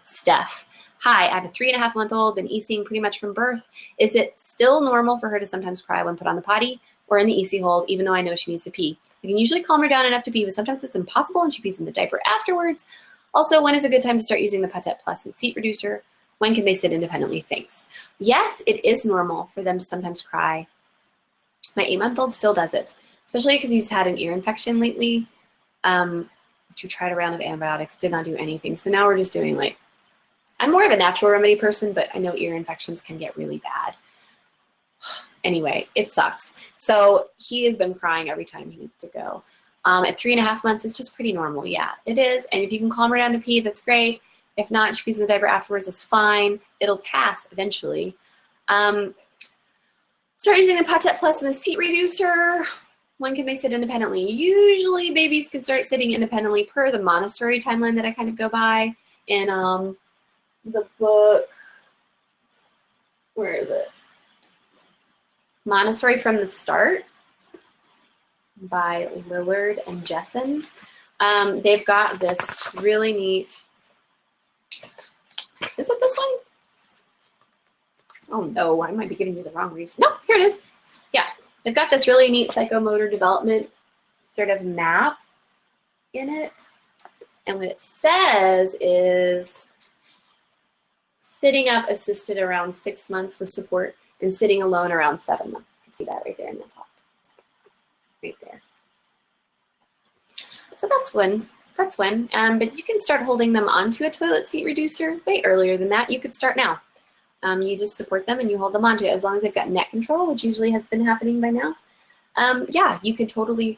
Steph. Hi, I have a 3.5-month-old, been ECing pretty much from birth. Is it still normal for her to sometimes cry when put on the potty or in the EC hold, even though I know she needs to pee? I can usually calm her down enough to pee, but sometimes it's impossible and she pees in the diaper afterwards. Also, when is a good time to start using the Pottette Plus and seat reducer? When can they sit independently? Thanks. Yes, it is normal for them to sometimes cry. My 8-month-old still does it, especially because he's had an ear infection lately. Which we tried a round of antibiotics, did not do anything. So now we're just doing like, I'm more of a natural remedy person, but I know ear infections can get really bad. Anyway, it sucks. So he has been crying every time he needs to go. At 3.5 months, it's just pretty normal. Yeah, it is. And if you can calm her down to pee, that's great. If not, she pees in the diaper afterwards, it's fine. It'll pass eventually. Start using the Pottette Plus and the seat reducer. When can they sit independently? Usually babies can start sitting independently per the Montessori timeline that I kind of go by in the book. Where is it? Montessori from the Start by Lillard and Jessen. They've got this really neat, is it this one? Oh no, I might be giving you the wrong reason. No, here it is. Yeah, they've got this really neat psychomotor development sort of map in it. And what it says is sitting up assisted around 6 months with support and sitting alone around 7 months. You can see that right there in the top. Right there. So that's when. But you can start holding them onto a toilet seat reducer way earlier than that. You could start now. You just support them and you hold them onto it as long as they've got neck control, which usually has been happening by now. Yeah, you could totally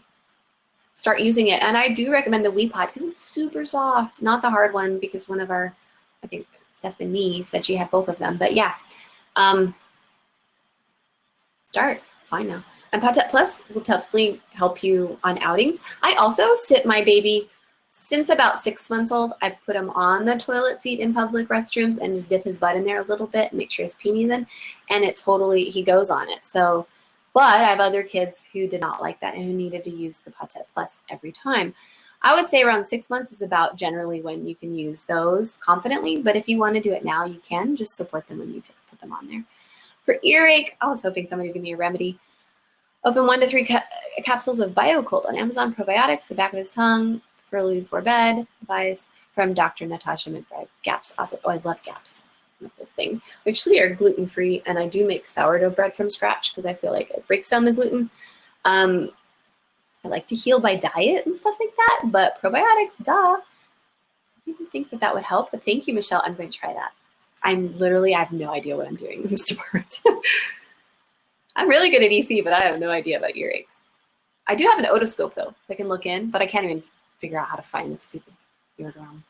start using it. And I do recommend the WePod because it's super soft, not the hard one because one of our, I think Stephanie said she had both of them. But yeah, start, fine now. And Pottette Plus will definitely help you on outings. I also sit my baby since about 6 months old. I put him on the toilet seat in public restrooms and just dip his butt in there a little bit and make sure his peenie's in, and it totally, he goes on it. So, but I have other kids who did not like that and who needed to use the Pottette Plus every time. I would say around 6 months is about generally when you can use those confidently, but if you want to do it now, you can. Just support them when you put them on there. For earache, I was hoping somebody would give me a remedy. Open 1 to 3 capsules of BioCold on Amazon probiotics, the back of his tongue, early before bed, advice from Dr. Natasha McBride, GAPS author. Oh, I love GAPS. The whole thing. We actually are gluten-free, and I do make sourdough bread from scratch because I feel like it breaks down the gluten. I like to heal by diet and stuff like that, but probiotics, duh. I didn't think that would help, but thank you, Michelle. I'm going to try that. I have no idea what I'm doing in this department. I'm really good at EC, but I have no idea about earaches. I do have an otoscope, though, so I can look in, but I can't even figure out how to find this stupid eardrum.